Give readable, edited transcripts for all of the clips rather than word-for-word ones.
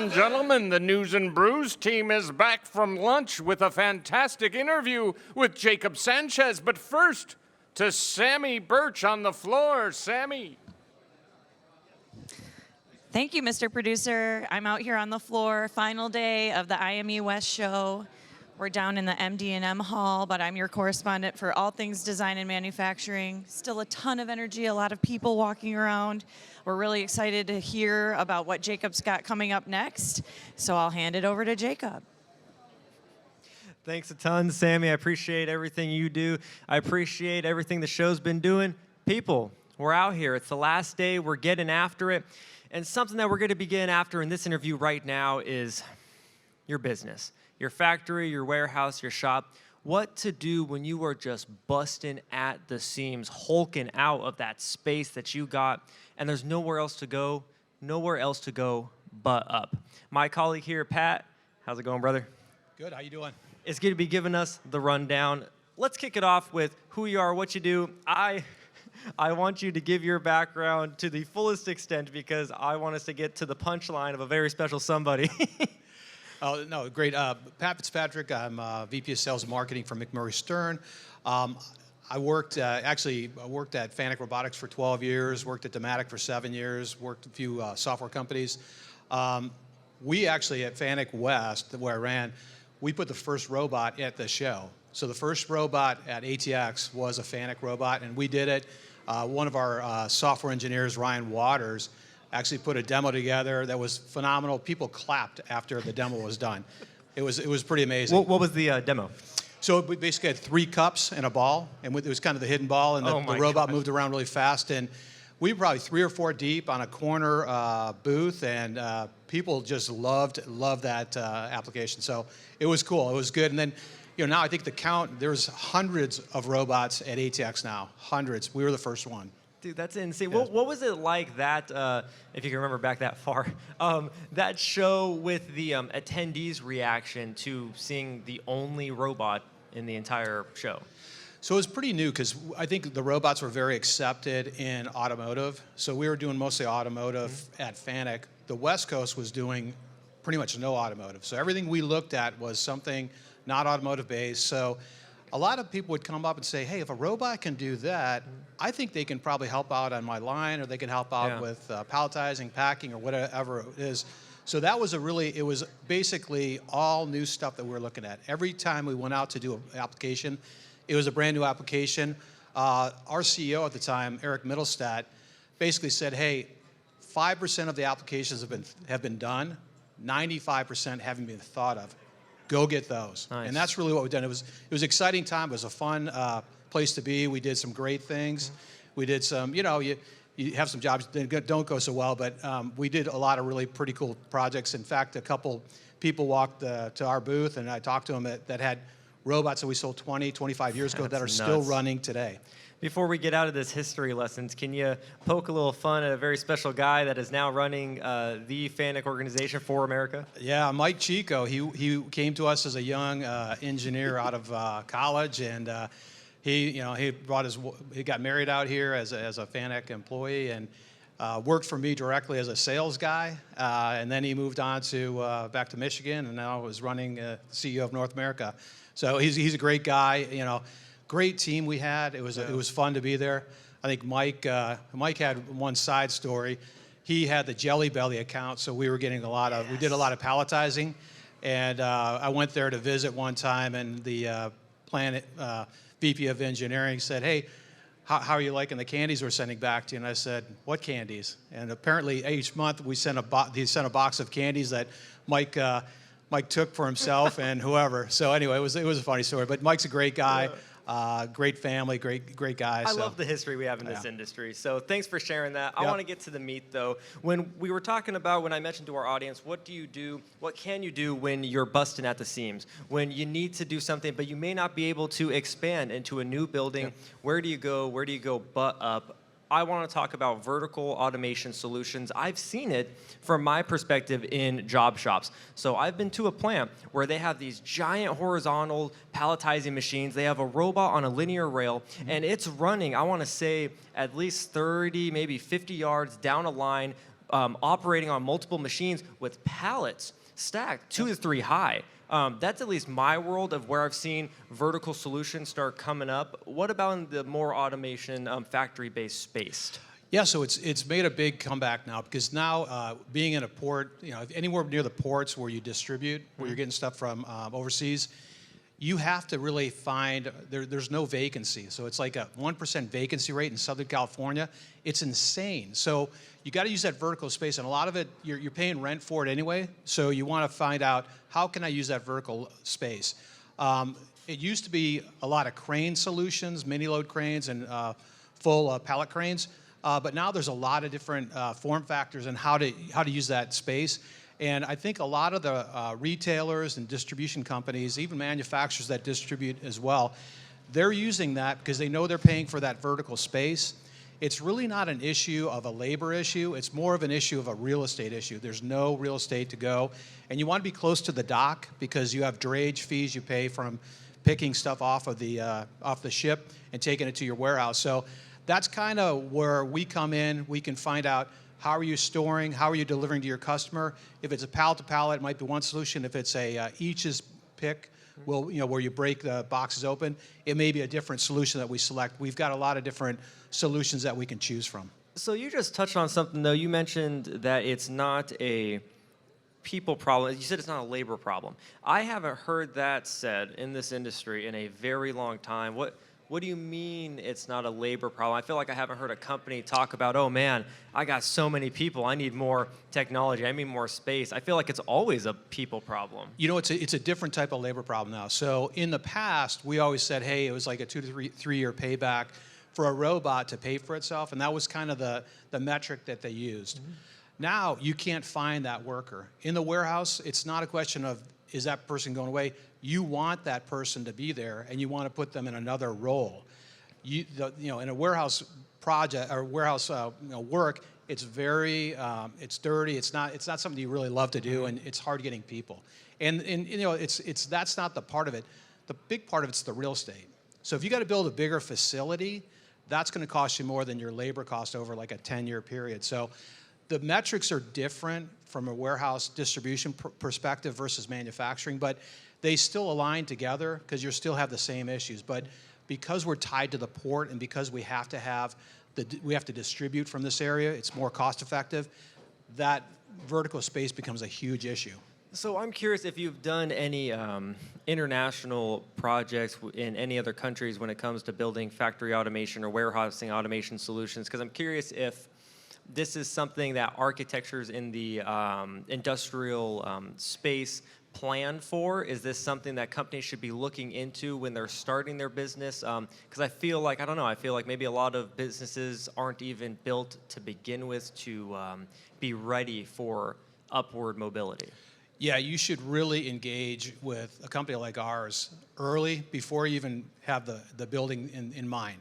and gentlemen, the News and Brews team is back from lunch with a fantastic interview with Jacob Sanchez. But first, to Sammy Birch on the floor. Sammy. Thank you, Mr. Producer. I'm out here on the floor, final day of the IME West show. We're down in the MD&M hall, but I'm your correspondent for all things design and manufacturing. Still a ton of energy, a lot of people walking around. We're really excited to hear about what Jacob's got coming up next. So I'll hand it over to Jacob. Thanks a ton, Sammy. I appreciate everything you do. I appreciate everything the show's been doing. People, we're out here. It's the last day. We're getting after it. And something that we're going to be getting after in this interview right now is your business, your factory, your warehouse, your shop. What to do when you are just busting at the seams, hulking out of that space that you got, and there's nowhere else to go but up. My colleague here, Pat, how's it going, brother? Good, how you doing? Is going to be giving us the rundown. Let's kick it off with who you are, what you do. I want you to give your background to the fullest extent because I want us to get to the punchline of a very special somebody. Oh, no, great. Pat Fitzpatrick, I'm VP of Sales and Marketing for McMurray Stern. I worked at Fanuc Robotics for 12 years, worked at Dematic for 7 years, worked at a few software companies. We actually, at Fanuc West, where I ran, we put the first robot at the show. So the first robot at ATX was a Fanuc robot, and we did it. One of our software engineers, Ryan Waters, actually put a demo together that was phenomenal. People clapped after the demo was done. It was pretty amazing. What was the demo? So we basically had 3 cups and a ball, and it was kind of the hidden ball, and the robot moved around really fast. And we were probably 3 or 4 deep on a corner booth, and people just loved that application. So it was cool. It was good. And then, now I think the count, there's hundreds of robots at ATX now. Hundreds. We were the first one. Dude, that's insane. Yeah. What was it like that, if you can remember back that far, that show with the attendees' reaction to seeing the only robot in the entire show? So it was pretty new because I think the robots were very accepted in automotive. So we were doing mostly automotive at Fanuc. The West Coast was doing pretty much no automotive. So everything we looked at was something not automotive based. So a lot of people would come up and say, hey, if a robot can do that, I think they can probably help out on my line, or they can help out with palletizing, packing, or whatever it is. So that was it was basically all new stuff that we were looking at. Every time we went out to do an application, it was a brand new application. Our CEO at the time, Eric Middlestadt, basically said, hey, 5% of the applications have been done, 95% haven't been thought of. Go get those. Nice. And that's really what we've done. It was an exciting time. It was a fun place to be. We did some great things. We did some, you have some jobs that don't go so well, but we did a lot of really pretty cool projects. In fact, a couple people walked to our booth, and I talked to them that had robots that we sold 20, 25 years ago that are still running today. Before we get out of this history lessons, can you poke a little fun at a very special guy that is now running the Fanuc organization for America? Yeah, Mike Chico. He came to us as a young engineer out of college, and he got married out here as a Fanuc employee, and worked for me directly as a sales guy, and then he moved on to back to Michigan, and now is running CEO of North America. So he's a great guy. Great team we had. It was fun to be there. I think Mike had one side story. He had the Jelly Belly account, so we were getting we did a lot of palletizing, and I went there to visit one time, and the plant VP of engineering said, hey, how are you liking the candies we're sending back to you? And I said, what candies? And apparently each month he sent a box of candies that Mike took for himself and whoever. So anyway, it was a funny story. But Mike's a great guy. Great family, great guys. I love the history we have in this industry. So thanks for sharing that. I want to get to the meat, though. When we were talking about, when I mentioned to our audience, what can you do when you're busting at the seams? When you need to do something, but you may not be able to expand into a new building. Where do you go but up? I want to talk about vertical automation solutions. I've seen it from my perspective in job shops. So I've been to a plant where they have these giant horizontal palletizing machines. They have a robot on a linear rail, and it's running, I want to say, at least 30, maybe 50 yards down a line, operating on multiple machines with pallets stacked 2 to 3 high. That's at least my world of where I've seen vertical solutions start coming up. What about in the more automation, factory-based space? Yeah, so it's made a big comeback now because now being in a port, anywhere near the ports where you distribute, where you're getting stuff from overseas, you have to really find, there's no vacancy. So it's like a 1% vacancy rate in Southern California. It's insane. So you got to use that vertical space, and a lot of it, you're paying rent for it anyway. So you want to find out, how can I use that vertical space? It used to be a lot of crane solutions, mini load cranes and full pallet cranes. But now there's a lot of different form factors and how to use that space. And I think a lot of the retailers and distribution companies, even manufacturers that distribute as well, they're using that because they know they're paying for that vertical space. It's really not an issue of a labor issue. It's more of an issue of a real estate issue. There's no real estate to go. And you want to be close to the dock because you have drayage fees you pay from picking stuff off the ship and taking it to your warehouse. So that's kind of where we come in. We can find out, how are you storing? How are you delivering to your customer? If it's a pallet to pallet, it might be one solution. If it's a each's pick, where you break the boxes open, it may be a different solution that we select. We've got a lot of different solutions that we can choose from. So you just touched on something, though. You mentioned that it's not a people problem. You said it's not a labor problem. I haven't heard that said in this industry in a very long time. What do you mean it's not a labor problem? I feel like I haven't heard a company talk about, oh man, I got so many people, I need more technology, I need more space. I feel like it's always a people problem. It's a different type of labor problem now. So in the past, we always said, hey, it was like a 2 to 3 year payback for a robot to pay for itself, and that was kind of the metric that they used. Mm-hmm. Now, you can't find that worker. In the warehouse, it's not a question of, is that person going away? You want that person to be there, and you want to put them in another role. In a warehouse project or warehouse work, it's very, it's dirty. It's not something you really love to do, and it's hard getting people. And that's not the part of it. The big part of it's the real estate. So if you got to build a bigger facility, that's going to cost you more than your labor cost over like a 10-year period. So the metrics are different from a warehouse distribution perspective versus manufacturing, but they still align together because you still have the same issues. But because we're tied to the port and because we have to distribute from this area, it's more cost effective, that vertical space becomes a huge issue. So I'm curious if you've done any international projects in any other countries when it comes to building factory automation or warehousing automation solutions, because I'm curious if this is something that architectures in the industrial space plan for. Is this something that companies should be looking into when they're starting their business? Because I feel like maybe a lot of businesses aren't even built to begin with to be ready for upward mobility. Yeah, you should really engage with a company like ours early before you even have the building in mind.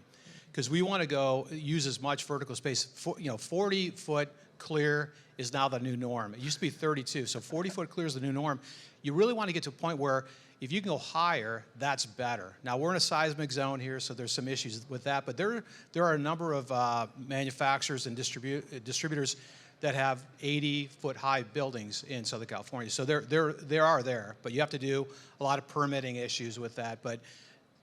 Because we want to go use as much vertical space. 40-foot clear is now the new norm. It used to be 32, so 40-foot clear is the new norm. You really want to get to a point where if you can go higher, that's better. Now, we're in a seismic zone here, so there's some issues with that, but there are a number of manufacturers and distributors that have 80-foot high buildings in Southern California. So they are there, but you have to do a lot of permitting issues with that. But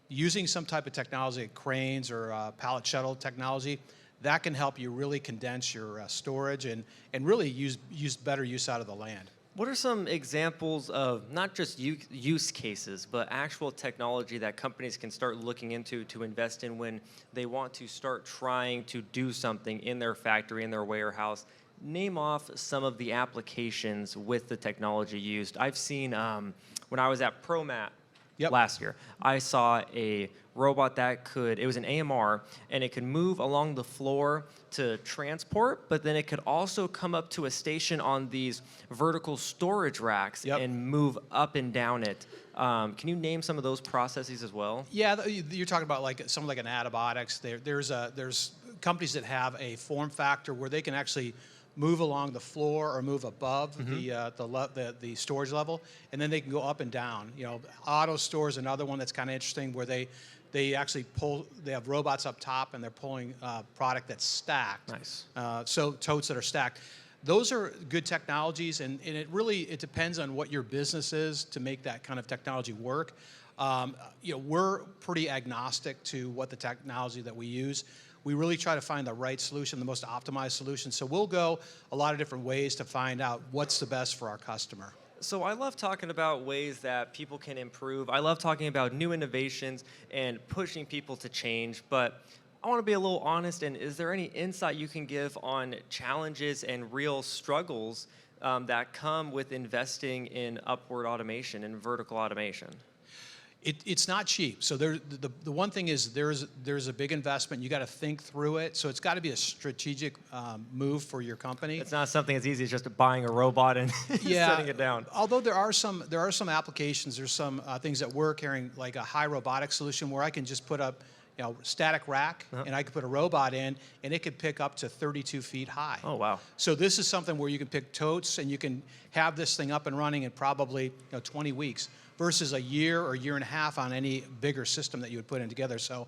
using some type of technology, like cranes or pallet shuttle technology, that can help you really condense your storage and really use better use out of the land. What are some examples of not just use cases, but actual technology that companies can start looking into to invest in when they want to start trying to do something in their factory, in their warehouse? Name off some of the applications with the technology used. I've seen, when I was at ProMat last year, I saw a robot that it was an AMR, and it could move along the floor to transport, but then it could also come up to a station on these vertical storage racks and move up and down it. Can you name some of those processes as well? Yeah, you're talking about something like an antibiotics. There's companies that have a form factor where they can actually move along the floor or move above the storage level, and then they can go up and down. Auto Store is another one that's kind of interesting where they actually pull. They have robots up top and they're pulling product that's stacked. Nice. So totes that are stacked. those are good technologies, and it depends on what your business is to make that kind of technology work. We're pretty agnostic to what the technology that we use. We really try to find the right solution, the most optimized solution. So we'll go a lot of different ways to find out what's the best for our customer. So I love talking about ways that people can improve. I love talking about new innovations and pushing people to change, but I want to be a little honest, and is there any insight you can give on challenges and real struggles that come with investing in upward automation and vertical automation? It's not cheap. So the one thing is there's a big investment. You got to think through it. So it's got to be a strategic move for your company. It's not something as easy as just buying a robot and setting it down. Although there are some applications. There's some things that we're carrying, like a high robotic solution where I can just put up static rack, and I could put a robot in, and it could pick up to 32 feet high. Oh, wow. So this is something where you can pick totes, and you can have this thing up and running in probably 20 weeks versus a year or year and a half on any bigger system that you would put in together. So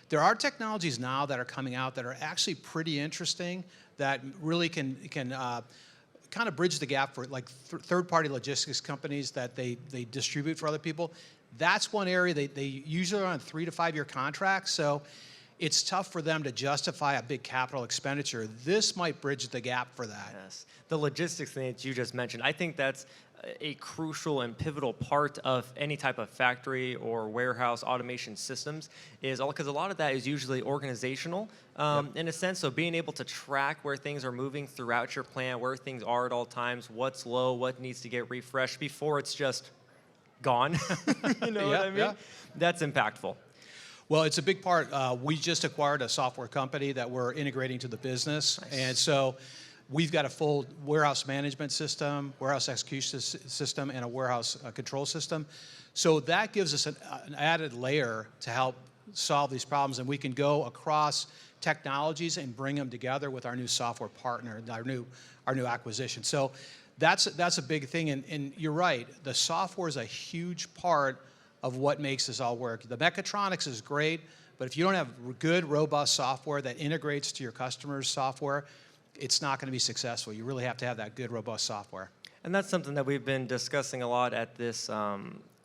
there are technologies now that are coming out that are actually pretty interesting that really can kind of bridge the gap for like third-party logistics companies that they distribute for other people. That's one area they usually are on 3 to 5 year contracts, so it's tough for them to justify a big capital expenditure. This might bridge the gap for that. Yes. The logistics thing that you just mentioned, I think that's a crucial and pivotal part of any type of factory or warehouse automation systems, is all because a lot of that is usually organizational in a sense. So being able to track where things are moving throughout your plant, where things are at all times, what's low, what needs to get refreshed before it's just gone. You know what I mean? Yeah. That's impactful. Well, it's a big part. We just acquired a software company that we're integrating to the business. Nice. And so we've got a full warehouse management system, warehouse execution system, and a warehouse control system. So that gives us an added layer to help solve these problems, and we can go across technologies and bring them together with our new software partner, our new acquisition. So that's a big thing, and you're right. The software is a huge part of what makes this all work. The mechatronics is great, but if you don't have good, robust software that integrates to your customer's software, it's not going to be successful. You really have to have that good, robust software. And that's something that we've been discussing a lot at this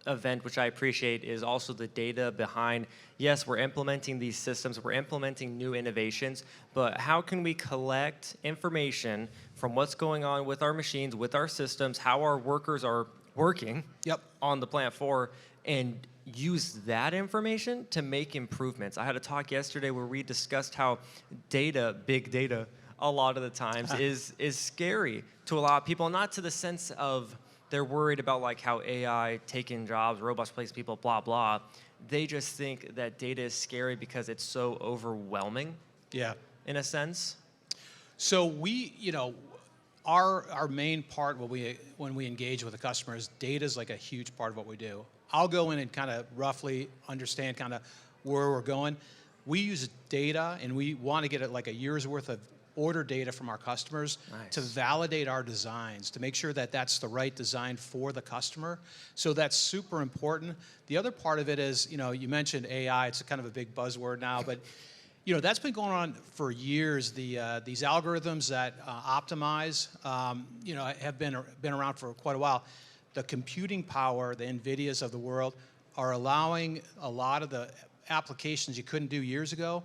event, which I appreciate, is also the data behind, yes, we're implementing these systems, we're implementing new innovations, but how can we collect information from what's going on with our machines, with our systems, how our workers are working on the plant floor, and use that information to make improvements. I had a talk yesterday where we discussed how data, big data, a lot of the times is scary to a lot of people, not to the sense of they're worried about like how AI taking jobs, robots place people, blah, blah. They just think that data is scary because it's so overwhelming. Yeah. In a sense. So we, our main part when we engage with the customers, data is like a huge part of what we do. I'll go in and kind of roughly understand kind of where we're going. We use data, and we want to get it like a year's worth of order data from our customers to validate our designs, to make sure that that's the right design for the customer. So that's super important. The other part of it is, you mentioned AI. It's kind of a big buzzword now, but that's been going on for years. These algorithms that optimize, have been around for quite a while. The computing power, the NVIDIAs of the world, are allowing a lot of the applications you couldn't do years ago.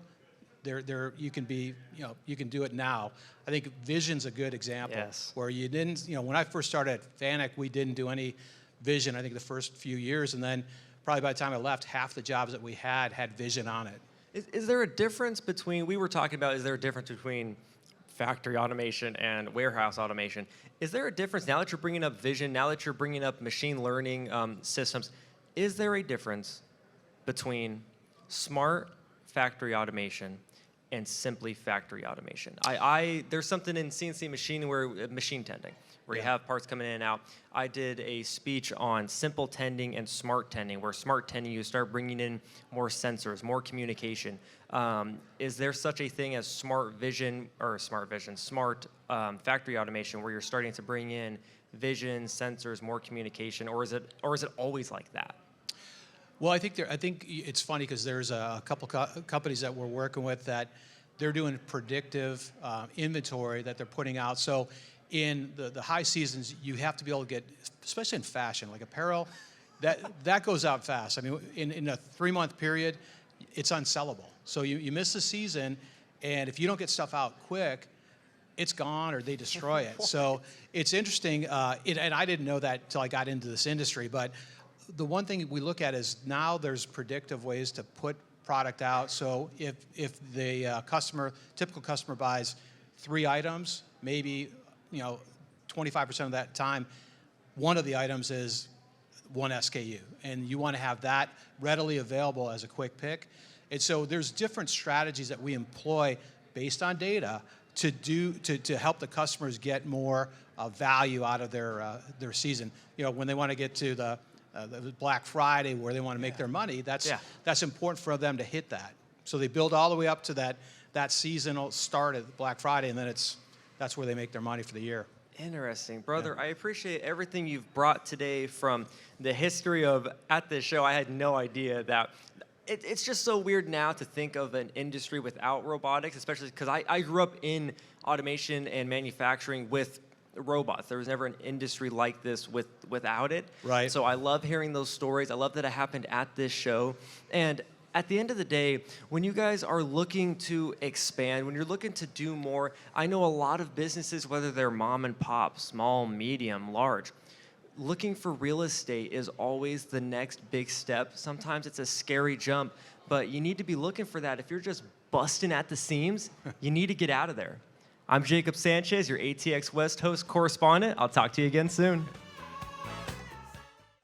You can do it now. I think vision's a good example. Yes. Where you didn't, when I first started at FANUC, we didn't do any vision, I think the first few years, and then probably by the time I left, half the jobs that we had vision on it. Is there a difference between, we were talking about, is there a difference between factory automation and warehouse automation? Is there a difference now that you're bringing up vision, now that you're bringing up machine learning systems, is there a difference between smart factory automation and simply factory automation? There's something in CNC machining machine tending, where you have parts coming in and out. I did a speech on simple tending and smart tending, where smart tending, you start bringing in more sensors, more communication. Is there such a thing as smart factory automation, where you're starting to bring in vision, sensors, more communication, or is it always like that? Well, I think it's funny because there's a couple companies that we're working with that they're doing predictive inventory that they're putting out. So in the high seasons, you have to be able to get, especially in fashion, like apparel, that goes out fast. I mean, in a 3-month period, it's unsellable. So you miss the season, and if you don't get stuff out quick, it's gone or they destroy it. So it's interesting, and I didn't know that until I got into this industry, but the one thing we look at is now there's predictive ways to put product out. So if the typical customer buys 3 items, maybe 25% of that time, one of the items is one SKU, and you want to have that readily available as a quick pick. And so there's different strategies that we employ based on data to help the customers get more value out of their season. When they want to get to the Black Friday where they want to make their money, that's important for them to hit that. So they build all the way up to that seasonal start at Black Friday, and then that's where they make their money for the year. Interesting. Brother, I appreciate everything you've brought today from the history of at this show. I had no idea that it's just so weird now to think of an industry without robotics, especially because I grew up in automation and manufacturing with robots. There was never an industry like this without it. Right. So I love hearing those stories. I love that it happened at this show. And at the end of the day, when you guys are looking to expand, when you're looking to do more, I know a lot of businesses, whether they're mom and pop, small, medium, large, looking for real estate is always the next big step. Sometimes it's a scary jump, but you need to be looking for that. If you're just busting at the seams, you need to get out of there. I'm Jacob Sanchez, your ATX West host correspondent. I'll talk to you again soon.